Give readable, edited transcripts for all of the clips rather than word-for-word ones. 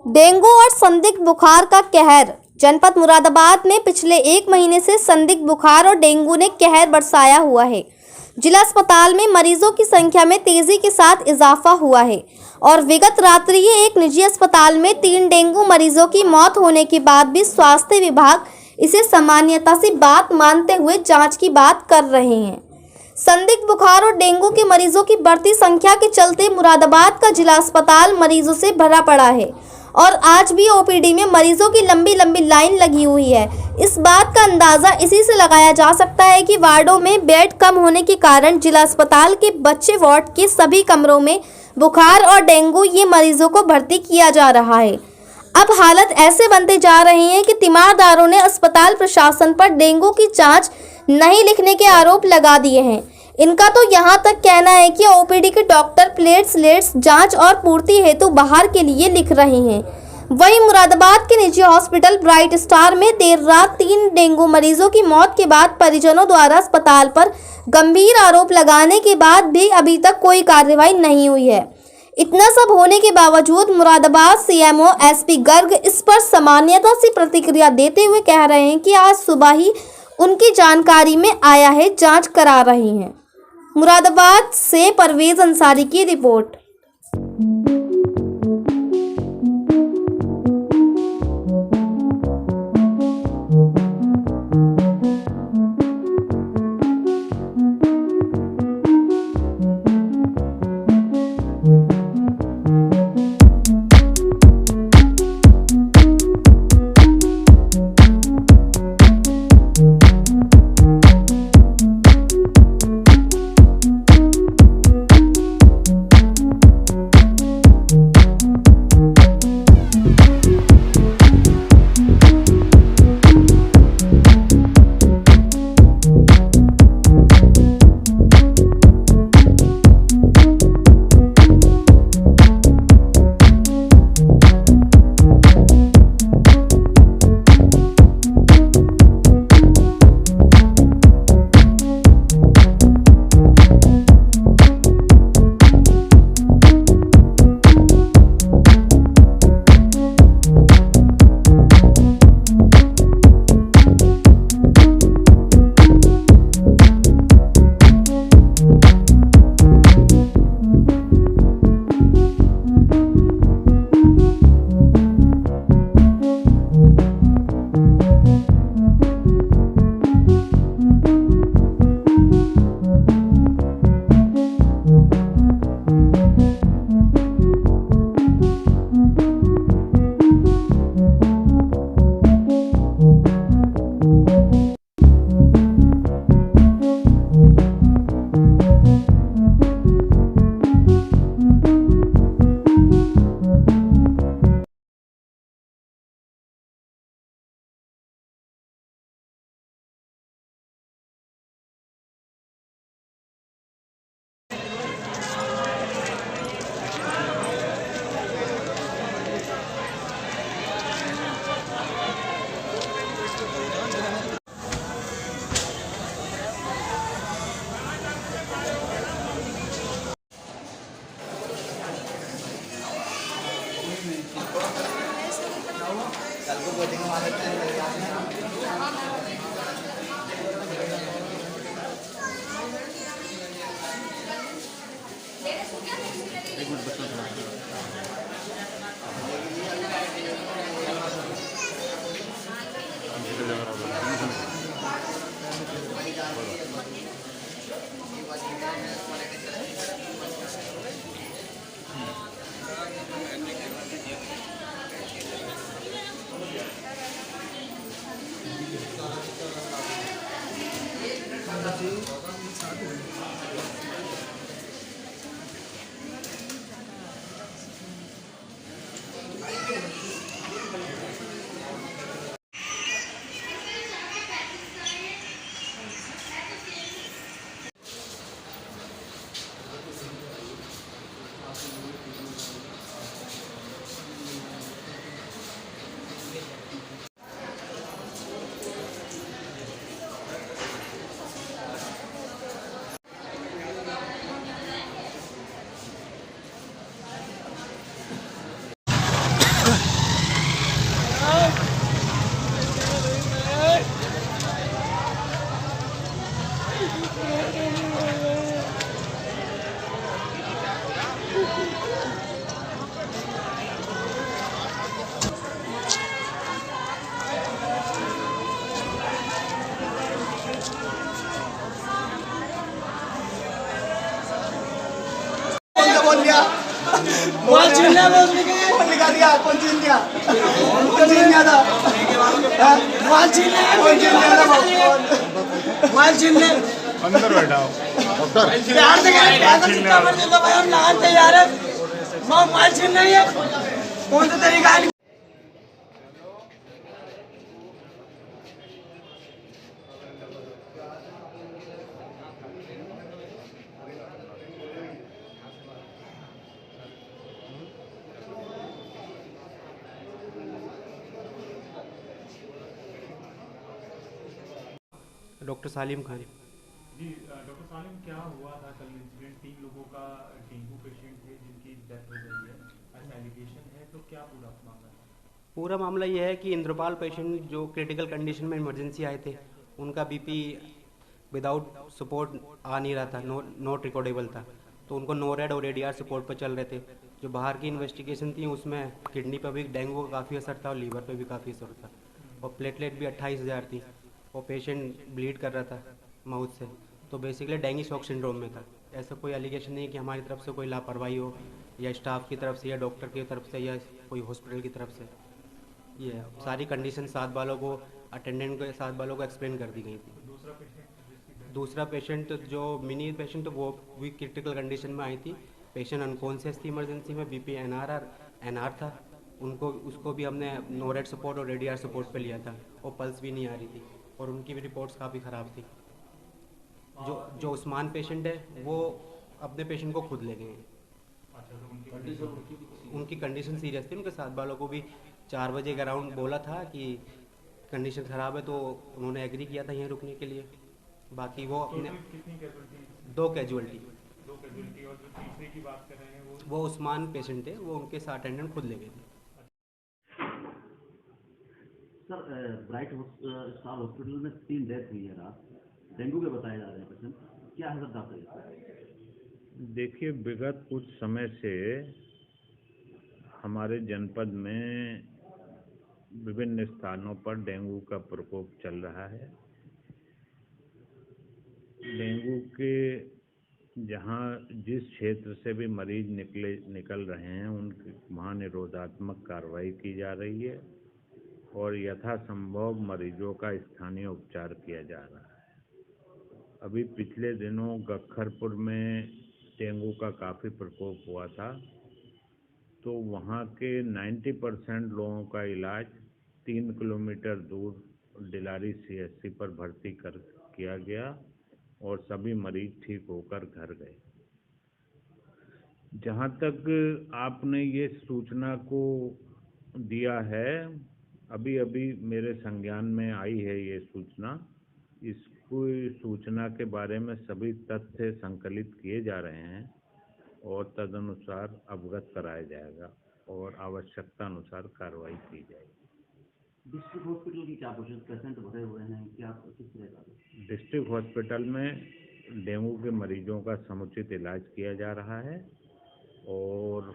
Dengue और संदिग्ध बुखार का कहर। जनपद मुरादाबाद में पिछले 1 महीने से संदिग्ध बुखार और डेंगू ने कहर बरसाया हुआ है। जिला अस्पताल में मरीजों की संख्या में तेजी के साथ इजाफा हुआ है और विगत रात्रि ही एक निजी अस्पताल में 3 डेंगू मरीजों की मौत होने के बाद भी स्वास्थ्य विभाग इसे सामान्यता से बात मानते हुए जांच की बात कर रहे हैं। संदिग्ध बुखार और डेंगू के मरीजों की बढ़ती संख्या के चलते मुरादाबाद का जिला अस्पताल मरीजों से भरा पड़ा है और आज भी ओपीडी में मरीजों की लंबी लंबी लाइन लगी हुई है। इस बात का अंदाज़ा इसी से लगाया जा सकता है कि वार्डों में बेड कम होने के कारण जिला अस्पताल के बच्चे वार्ड के सभी कमरों में बुखार और डेंगू ये मरीजों को भर्ती किया जा रहा है। अब हालत ऐसे बनते जा रही है कि तीमारदारों ने अस्पताल प्रशासन पर डेंगू की जांच नहीं लिखने के आरोप लगा दिए हैं। इनका तो यहां तक कहना है कि ओपीडी के डॉक्टर प्लेट्स जांच और पूर्ति हेतु बाहर के लिए लिख रहे हैं। वहीं मुरादाबाद के निजी हॉस्पिटल ब्राइट स्टार में देर रात 3 डेंगू मरीजों की मौत के बाद परिजनों द्वारा अस्पताल पर गंभीर आरोप लगाने के बाद भी अभी तक कोई कार्रवाई नहीं हुई है। इतना सब होने के बावजूद मुरादाबाद सीएमओ एसपी गर्ग इस पर सामान्यता से प्रतिक्रिया देते हुए कह रहे हैं कि आज सुबह ही उनकी जानकारी में आया है, जांच करा रही हैं। मुरादाबाद से परवेज अंसारी की रिपोर्ट। मोबाइल छीन लिया वो उसने कौन लिखा दिया? कौन छीन लिया? कौन छीन लिया था? मोबाइल छीन लिया कौन छीन लिया था? मोबाइल छीन ले अंदर बैठा हो डॉक्टर प्यार से कह रहे हैं जितना मर्जी लो भाई हम लगाने तैयार है मोबाइल छीन नहीं है कौन सा तरीका है डॉक्टर सालिम खान। जी डॉक्टर सालिम, क्या हुआ था कल इंसिडेंट? 3 लोगों का डेंगू पेशेंट थे जिनकी डेथ हो गई है, ऐसा एलिगेशन है, तो क्या पूरा मामला था? पूरा मामला ये है कि इंद्रपाल पेशेंट जो क्रिटिकल कंडीशन में इमरजेंसी आए थे, उनका बीपी विदाउट सपोर्ट आ नहीं रहा था, नॉट रिकॉर्डेबल था, तो उनको नोरेड और एडीआर सपोर्ट पर चल रहे थे। जो बाहर की इन्वेस्टिगेशन थी उसमें किडनी पर भी डेंगू का काफ़ी असर था और लीवर पर भी काफ़ी असर था, और प्लेटलेट भी 28,000 थी, और पेशेंट ब्लीड कर रहा था माउथ से, तो बेसिकली डेंगू शॉक सिंड्रोम में था। ऐसा कोई एलिगेशन नहीं है कि हमारी तरफ से कोई लापरवाही हो, या स्टाफ की तरफ से, या डॉक्टर की तरफ से, या कोई हॉस्पिटल की तरफ से। ये सारी कंडीशन 7 वालों को, अटेंडेंट को 7 वालों को एक्सप्लेन कर दी गई थी। दूसरा पेशेंट जो मिनी पेशेंट वो भी क्रिटिकल कंडीशन में आई थी, पेशेंट अनकॉन्शियस थी इमरजेंसी में, बीपी एनआर था, उसको भी हमने नोरेड सपोर्ट और एडीआर सपोर्ट पे लिया था, और पल्स भी नहीं आ रही थी, और उनकी भी रिपोर्ट्स काफ़ी ख़राब थी। जो उस्मान पेशेंट है वो अपने पेशेंट को खुद ले गए हैं। उनकी कंडीशन सीरियस थी, उनके 7 वालों को भी 4 बजे के अराउंड बोला था कि कंडीशन ख़राब है, तो उन्होंने एग्री किया था यहीं रुकने के लिए। बाकी वो अपने कितनी कैजुअलिटी? 2 कैजुअलिटी। 2 कैजुअलिटी, और जो तीसरे की बात कर रहे हैं वो उस्मान पेशेंट थे, वो उनके साथ अटेंडेंट खुद ले गए थे। सर ब्राइट स्टार हॉस्पिटल में 3 डेथ हुई है रात, डेंगू के बताए जा रहे हैं पेशेंट, क्या है सर डॉक्टर? देखिए, विगत कुछ समय से हमारे जनपद में विभिन्न स्थानों पर डेंगू का प्रकोप चल रहा है। डेंगू के जहां जिस क्षेत्र से भी मरीज निकल रहे हैं उनकी वहाँ निरोधात्मक कार्रवाई की जा रही है, और यथासंभव मरीजों का स्थानीय उपचार किया जा रहा है। अभी पिछले दिनों गखरपुर में डेंगू का काफ़ी प्रकोप हुआ था, तो वहाँ के 90% लोगों का इलाज 3 किलोमीटर दूर डिलारी सीएचसी पर भर्ती किया गया, और सभी मरीज ठीक होकर घर गए। जहाँ तक आपने ये सूचना को दिया है, अभी अभी मेरे संज्ञान में आई है ये सूचना। इसको सूचना के बारे में सभी तथ्य संकलित किए जा रहे हैं, और तदनुसार अवगत कराया जाएगा, और आवश्यकता अनुसार कार्रवाई की जाएगी। डिस्ट्रिक्ट हॉस्पिटल की क्या पोजीशन, पेशेंट भरे हुए हैं, क्या किस तरह का? डिस्ट्रिक्ट हॉस्पिटल में डेंगू के मरीजों का समुचित इलाज किया जा रहा है, और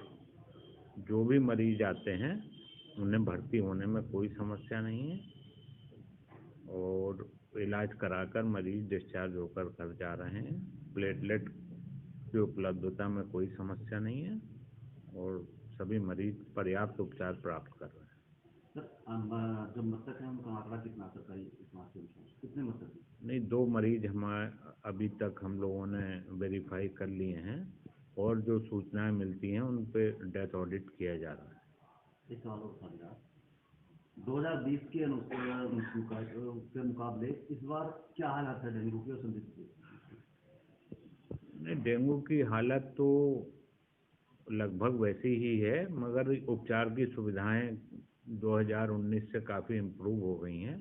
जो भी मरीज आते हैं उन्हें भर्ती होने में कोई समस्या नहीं है, और इलाज कराकर मरीज डिस्चार्ज होकर घर जा रहे हैं। प्लेटलेट की उपलब्धता में कोई समस्या नहीं है, और सभी मरीज पर्याप्त उपचार प्राप्त कर रहे हैं। सर जो मृतक है उनका आंकड़ा कितना सरकारी कितने मृतक हैं? नहीं, 2 मरीज हमारे अभी तक हम लोगों ने वेरीफाई कर लिए हैं, और जो सूचनाएं मिलती हैं उन पे डेथ ऑडिट किया जा रहा है। इस सवालों को समझा 2020 के मुकाबले इस बार क्या हालत है डेंगू की और संदिग्ध की? नहीं, डेंगू की हालत तो लगभग वैसी ही है, मगर उपचार की सुविधाएं 2019 से काफ़ी इम्प्रूव हो गई हैं,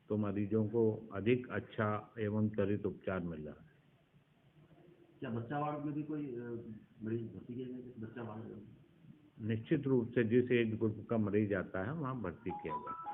तो मरीजों को अधिक अच्छा एवं त्वरित उपचार मिल रहा है। क्या बच्चा वार्ड में भी कोई मरीज भर्ती किए गए? बच्चा वार्ड निश्चित रूप से जिस एज ग्रुप का मरीज आता है वहाँ भर्ती किया जाता है।